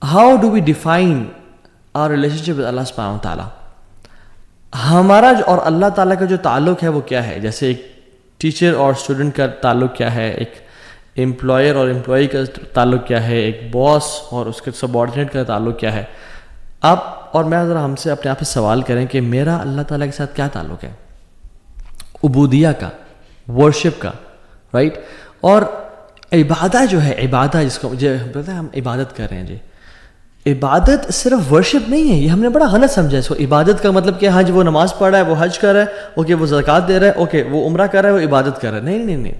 How do we define our relationship with Allah سبحانہ و تعالیٰ. ہمارا اور اللہ تعالیٰ کا جو تعلق ہے وہ کیا ہے؟ جیسے ایک ٹیچر اور اسٹوڈنٹ کا تعلق کیا ہے, ایک امپلائر اور امپلائی کا تعلق کیا ہے, ایک باس اور اس کے سبارڈینیٹ کا تعلق کیا ہے. آپ اور میں ذرا ہم سے اپنے آپ سے سوال کریں کہ میرا اللہ تعالیٰ کے ساتھ کیا تعلق ہے؟ عبودیہ کا, ورشپ کا, رائٹ. اور عبادت جو ہے, عبادت جس کو مجھے پتہ ہے ہم عبادت کر رہے ہیں جی, عبادت صرف ورشپ نہیں ہے. یہ ہم نے بڑا غلط سمجھا اس کو. عبادت کا مطلب کہ ہاں جی وہ نماز پڑھ رہا ہے, وہ حج کر رہا ہے, اوکے وہ زکوٰۃ دے رہا ہے, اوکے وہ عمرہ کر رہا ہے, وہ عبادت کر رہا ہے. نہیں نہیں نہیں,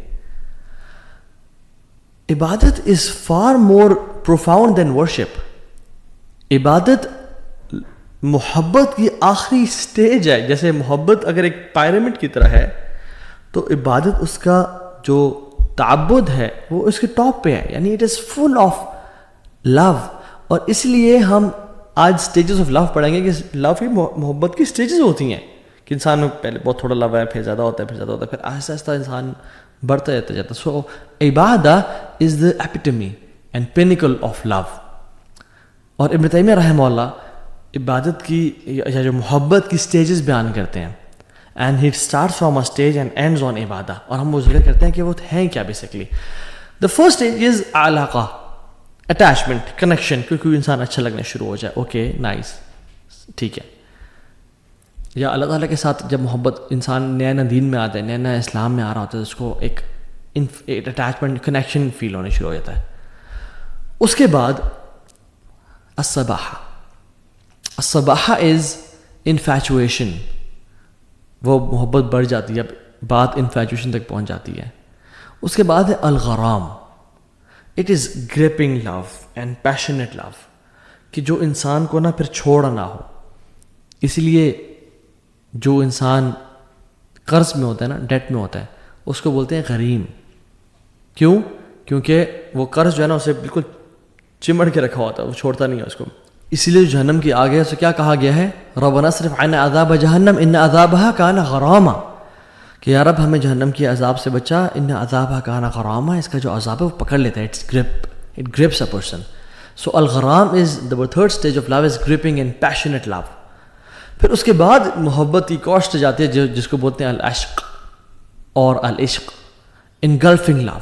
عبادت is far more profound than worship. عبادت محبت کی آخری سٹیج ہے. جیسے محبت اگر ایک پیرامڈ کی طرح ہے تو عبادت اس کا جو تعبد ہے وہ اس کے ٹاپ پہ ہے, یعنی اٹ از فل آف لو. اور اس لیے ہم آج سٹیجز آف لو پڑھیں گے کہ لو کی محبت کی سٹیجز ہوتی ہیں کہ انسان میں پہلے بہت تھوڑا لو ہے, پھر زیادہ ہوتا ہے, پھر زیادہ ہوتا ہے, پھر آہستہ آہستہ انسان بڑھتا جاتا ہے. سو عبادت از دا ایپیٹمی اینڈ پینیکل آف لو. اور ابن تیمیہ رحمہ اللہ عبادت کی یا جو محبت کی سٹیجز بیان کرتے ہیں, and he starts from a stage and ends on عبادہ. اور ہم وہ ذکر کرتے ہیں کہ وہ ہیں کیا basically. The first stage is علاقہ, اٹیچمنٹ, کنیکشن, کیونکہ انسان اچھا لگنا شروع ہو جائے, اوکے نائس, ٹھیک ہے. یا اللہ تعالیٰ کے ساتھ جب محبت انسان نیا نیا دین میں آتا ہے, نیا نیا اسلام میں آ رہا ہوتا ہے, اس کو ایک اٹیچمنٹ, کنیکشن فیل ہونے شروع ہو جاتا ہے. اس کے بعد الصباحہ. الصباحہ از انفیچویشن, وہ محبت بڑھ جاتی ہے, بات انفیچویشن تک پہنچ جاتی ہے. اس کے بعد ہے الغرام. It is gripping love and passionate love, کہ جو انسان کو نہ پھر چھوڑا نہ ہو. اس لیے جو انسان قرض میں ہوتا ہے نا, ڈیٹ میں ہوتا ہے, اس کو بولتے ہیں غریم. کیوں؟ کیونکہ وہ قرض جو ہے نا اسے بالکل چمڑ کے رکھا ہوتا ہے, وہ چھوڑتا نہیں ہے اس کو. اسی لیے جہنم کی آگ ہے اسے کیا کہا گیا ہے؟ ربنا اصرف عنا عذاب جہنم ان عذابها کان غراما, کہ یا رب ہمیں جہنم کی عذاب سے بچا, ان عذابها کان غراما, اس کا جو عذاب ہے وہ پکڑ لیتا ہے, it grips a person. So الغرام is the third stage of love, is gripping and passionate love. پھر اس کے بعد محبت کی کوسٹ جاتی ہے جس کو بولتے ہیں العشق اور العشق, انگلفنگ لو,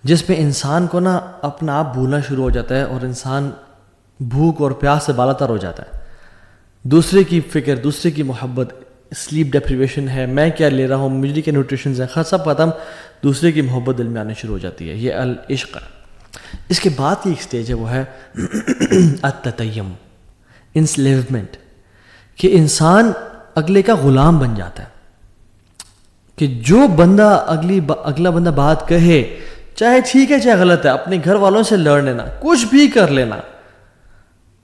جس میں انسان کو نا اپنا آپ بھولنا شروع ہو جاتا ہے اور انسان بھوک اور پیاس سے بالاتر ہو جاتا ہے. دوسرے کی فکر, دوسرے کی محبت, سلیپ ڈیپریویشن ہے, میں کیا لے رہا ہوں, مجھے کیا نیوٹریشنز ہیں, سب ختم. دوسرے کی محبت دل میں آنے شروع ہو جاتی ہے, یہ العشق. اس کے بعد کی ایک سٹیج ہے وہ ہے التتیم, انسلیومنٹ, کہ انسان اگلے کا غلام بن جاتا ہے. کہ جو بندہ اگلا بندہ بات کہے, چاہے ٹھیک ہے چاہے غلط ہے, اپنے گھر والوں سے لڑ لینا, کچھ بھی کر لینا,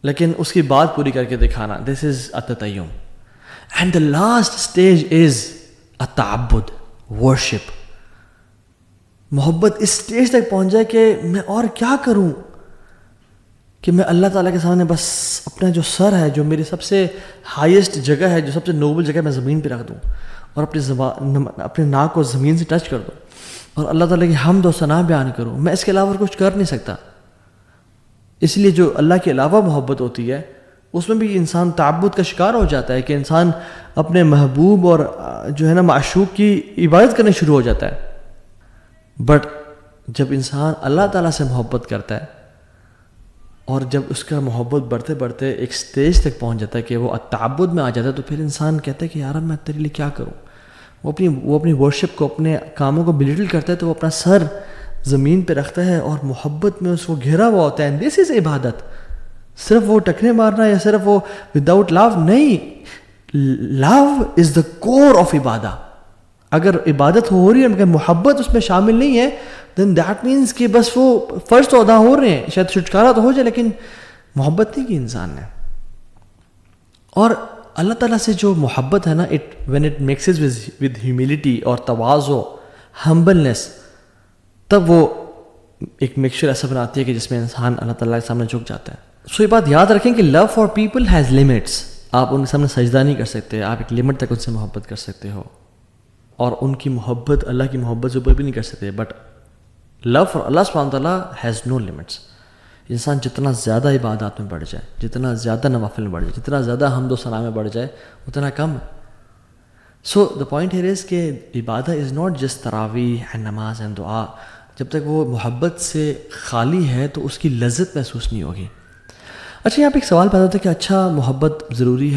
لیکن اس کی بات پوری کر کے دکھانا. دس از التتیم. And the last stage is التعبد, ورشپ. محبت اس اسٹیج تک پہنچ جائے کہ میں اور کیا کروں, کہ میں اللہ تعالیٰ کے سامنے بس اپنا جو سر ہے, جو میری سب سے ہائیسٹ جگہ ہے, جو سب سے نوبل جگہ ہے, میں زمین پہ رکھ دوں اور اپنے ناک کو زمین سے ٹچ کر دوں اور اللہ تعالیٰ کی حمد و ثنا بیان کروں. میں اس کے علاوہ کچھ کر نہیں سکتا. اس لیے جو اللہ کے علاوہ محبت ہوتی ہے اس میں بھی انسان تعبد کا شکار ہو جاتا ہے, کہ انسان اپنے محبوب اور جو ہے نا معشوق کی عبادت کرنے شروع ہو جاتا ہے. بٹ جب انسان اللہ تعالیٰ سے محبت کرتا ہے اور جب اس کا محبت بڑھتے بڑھتے ایک سٹیج تک پہنچ جاتا ہے کہ وہ تعبد میں آ جاتا ہے, تو پھر انسان کہتا ہے کہ یار میں تیرے لیے کیا کروں. وہ اپنی ورشپ کو, اپنے کاموں کو بلیٹل کرتا ہے, تو وہ اپنا سر زمین پہ رکھتا ہے اور محبت میں اس کو گھیرا ہوا ہوتا ہے. دس از عبادت. صرف وہ ٹکنے مارنا یا صرف وہ وداؤٹ لو نہیں, لو از دا کور آف عبادہ. اگر عبادت ہو رہی ہے مگر محبت اس میں شامل نہیں ہے, دین دیٹ مینس کہ بس وہ فرض تو ادا ہو رہے ہیں, شاید چھٹکارا تو ہو جائے, لیکن محبت نہیں کی انسان نے. اور اللہ تعالیٰ سے جو محبت ہے نا, when it mixes with humility اور تواضع, ہمبلنس, تب وہ ایک مکسچر ایسا بناتی ہے کہ جس میں انسان اللہ تعالیٰ کے سامنے جھک جاتا ہے. سو یہ بات یاد رکھیں کہ love for people has limits. آپ ان کے سامنے سجدہ نہیں کر سکتے, آپ ایک لمٹ تک ان سے محبت کر سکتے ہو, اور ان کی محبت اللہ کی محبت سے اوپر بھی نہیں کر سکتے. بٹ لو فار اللہ سبحانہ تعالیٰ ہیز نو لمٹس. انسان جتنا زیادہ عبادات میں بڑھ جائے، جتنا زیادہ نوافل میں بڑھ جائے، جتنا زیادہ حمد و ثنا میں بڑھ جائے، اتنا کم ہے. سو دا پوائنٹ ہیئر از کہ عبادت از ناٹ جسٹ تراویح اینڈ نماز اینڈ دعا. جب تک وہ محبت سے خالی ہے تو اس کی لذت محسوس نہیں ہوگی. اچھا یہاں پہ ایک سوال پیدا ہوتا ہے کہ اچھا محبت ضروری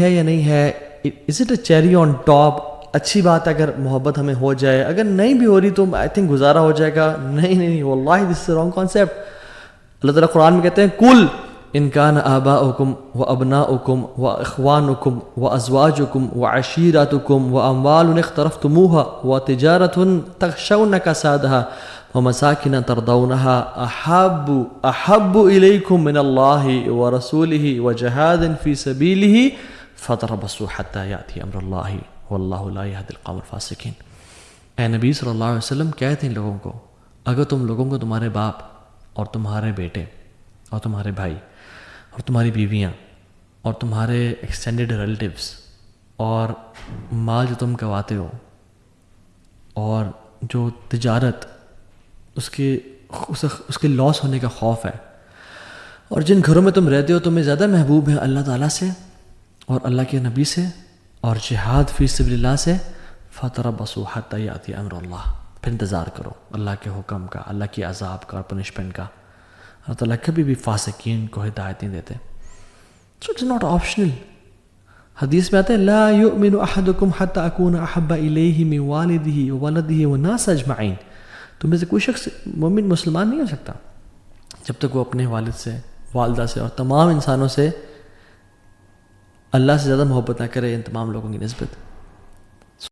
ہے یا نہیں ہے؟ Is it a cherry on top? اچھی بات ہے اگر محبت ہمیں ہو جائے، اگر نہیں بھی ہو رہی تو آئی تھنک گزارا ہو جائے گا. نہیں واللہ دس از رانگ کانسیپٹ. اللہ تعالیٰ قرآن میں کہتے ہیں کل ان کان آباؤکم و ابناؤکم و اخوانکم و ازواجکم و عشیرتکم و اموال اقترفتموها و تجارت تخشون کسادها و مساکن ترضونها احب الیکم من اللہ و رسولہ و جہاد فی سبیلہ فتربصوا حتی یأتی امر اللہ واللہ لا یہدی القوم الفاسقین. اے نبی صلی اللہ علیہ وسلم کہتے ہیں لوگوں کو، اگر تم لوگوں کو تمہارے باپ اور تمہارے بیٹے اور تمہارے بھائی اور تمہاری بیویاں اور تمہارے ایکسٹینڈڈ ریلیٹیوز اور مال جو تم کماتے ہو اور جو تجارت اس کے لاس ہونے کا خوف ہے، اور جن گھروں میں تم رہتے ہو تمہیں زیادہ محبوب ہیں اللہ تعالیٰ سے اور اللہ کے نبی سے اور جہاد فی سبیل اللہ سے، فتربصوا حتی یأتی امر اللہ، پھر انتظار کرو اللہ کے حکم کا، اللہ کی عذاب کا اور پنشمنٹ کا. اللہ تعالیٰ کبھی بھی فاسقین کو ہدایت نہیں دیتے. So it's not optional. حدیث میں آتا ہے لا یؤمن احدکم حتی اکون احب الیہ من والدہ وولدہ والناس اجمعین. تم میں سے کوئی شخص مومن مسلمان نہیں ہو سکتا جب تک وہ اپنے والد سے، والدہ سے اور تمام انسانوں سے اللہ سے زیادہ محبت نہ کرے ان تمام لوگوں کی نسبت.